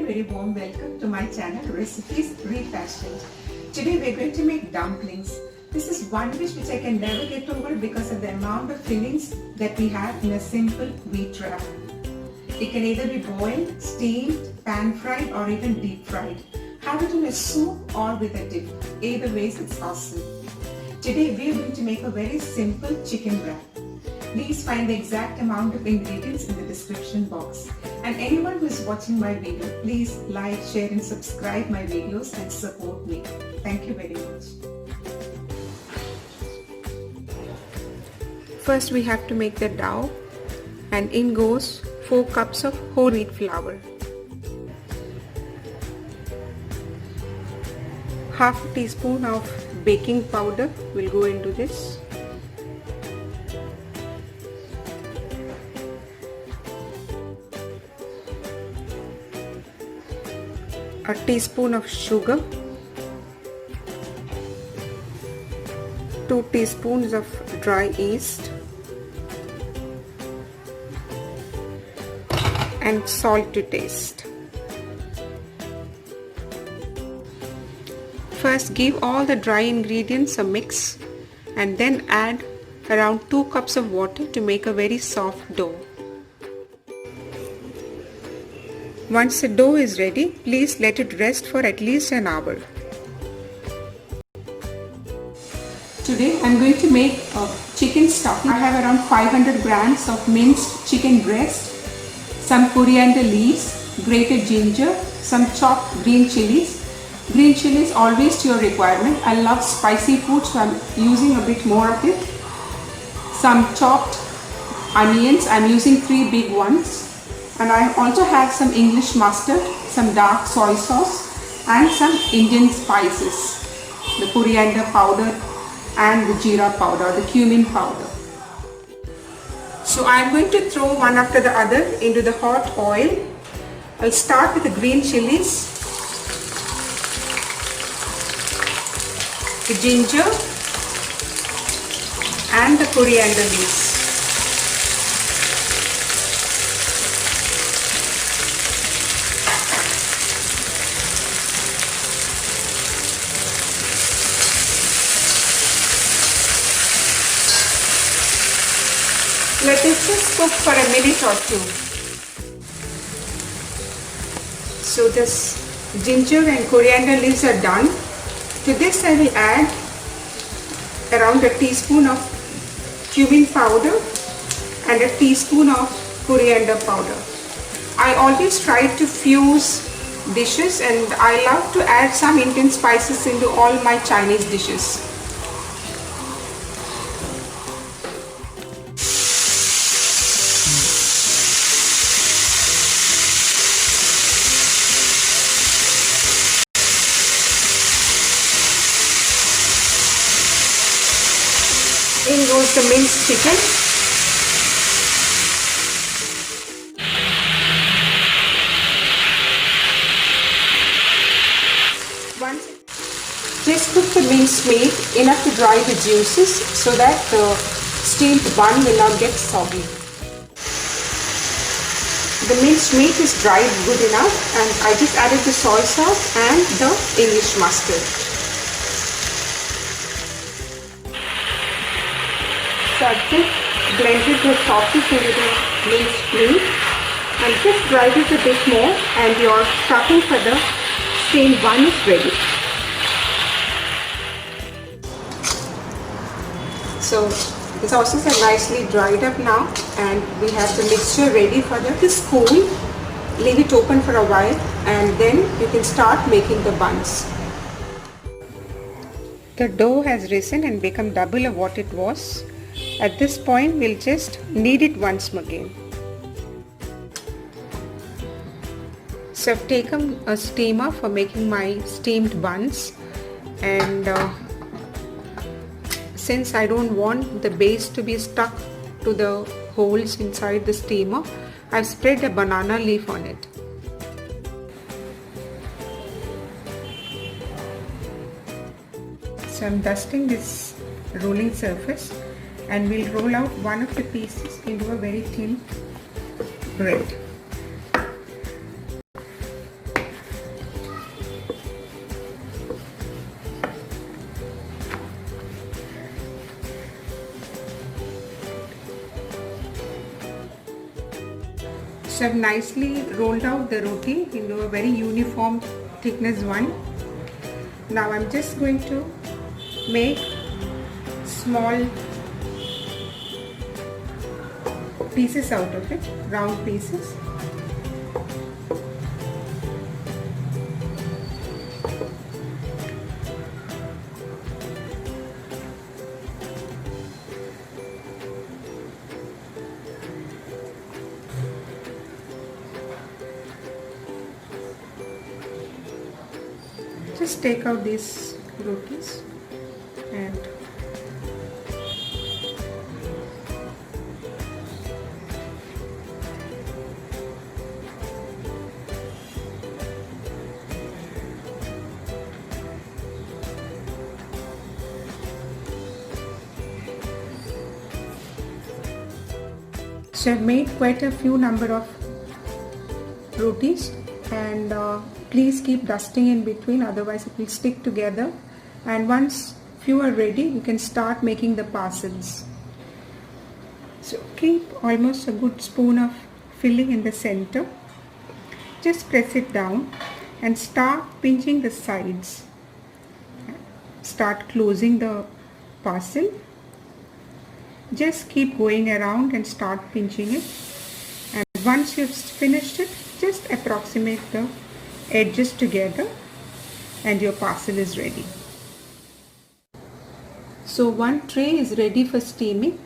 very warm welcome to my channel Recipes Refashioned. Today we're going to make dumplings. This is one dish which I can never get over because of the amount of fillings that we have in a simple wheat wrap. It can either be boiled, steamed, pan fried or even deep fried. Have it in a soup or with a dip. Either ways it's awesome. Today we're going to make a very simple chicken wrap. Please find the exact amount of ingredients in the description box. And anyone who is watching my video, please like, share and subscribe my videos and support me. Thank you very much. First we have to make the dough, and in goes 4 cups of whole wheat flour. Half a teaspoon of baking powder will go into this. A teaspoon of sugar, 2 teaspoons of dry yeast and salt to taste. First give all the dry ingredients a mix and then add around 2 cups of water to make a very soft dough. Once the dough is ready, please let it rest for at least an hour. Today I am going to make a chicken stuffing. I have around 500 grams of minced chicken breast, some coriander leaves, grated ginger, some chopped green chilies. Green chilies always to your requirement. I love spicy food, so I am using a bit more of it. Some chopped onions, I am using 3 big ones. And I also have some English mustard, some dark soy sauce and some Indian spices, the coriander powder and the jeera powder, the cumin powder. So I am going to throw one after the other into the hot oil. I'll start with the green chilies, the ginger and the coriander leaves. Let it just cook for a minute or 2. So this ginger and coriander leaves are done. To this I will add around a teaspoon of cumin powder and a teaspoon of coriander powder. I always try to fuse dishes, and I love to add some Indian spices into all my Chinese dishes. In goes the minced chicken. Just cook the minced meat enough to dry the juices so that the steamed bun will not get soggy. The minced meat is dried good enough, and I just added the soy sauce and the English mustard. So I've just blended the sauces into the minced meat and just dried it a bit more, and your stuffing for the steamed bun is ready. So the sauces are nicely dried up now, and we have the mixture ready for them to cool. Leave it open for a while and then you can start making the buns. The dough has risen and become double of what it was. At this point we'll just knead it once again. So I've taken a steamer for making my steamed buns, and since I don't want the base to be stuck to the holes inside the steamer, I've spread a banana leaf on it. So I'm dusting this rolling surface, and we'll roll out one of the pieces into a very thin bread. So I've nicely rolled out the roti into a very uniform thickness one. Now I'm just going to make small pieces out of it, round pieces. Just take out these rotis and so I've made quite a few number of rotis, and please keep dusting in between, otherwise it will stick together. And once few are ready, you can start making the parcels. So keep almost a good spoon of filling in the center. Just press it down and start pinching the sides. Start closing the parcel. Just keep going around and start pinching it. And once you've finished it, just approximate the edges together and your parcel is ready. So one tray is ready for steaming.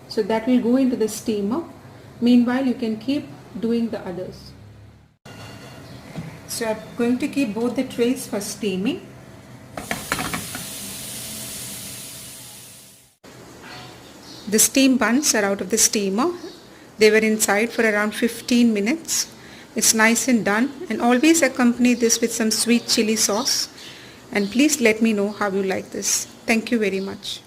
So that will go into the steamer. Meanwhile, you can keep doing the others. So I'm going to keep both the trays for steaming. The steam buns are out of the steamer. They were inside for around 15 minutes. It's nice and done, and always accompany this with some sweet chili sauce. And please let me know how you like this. Thank you very much.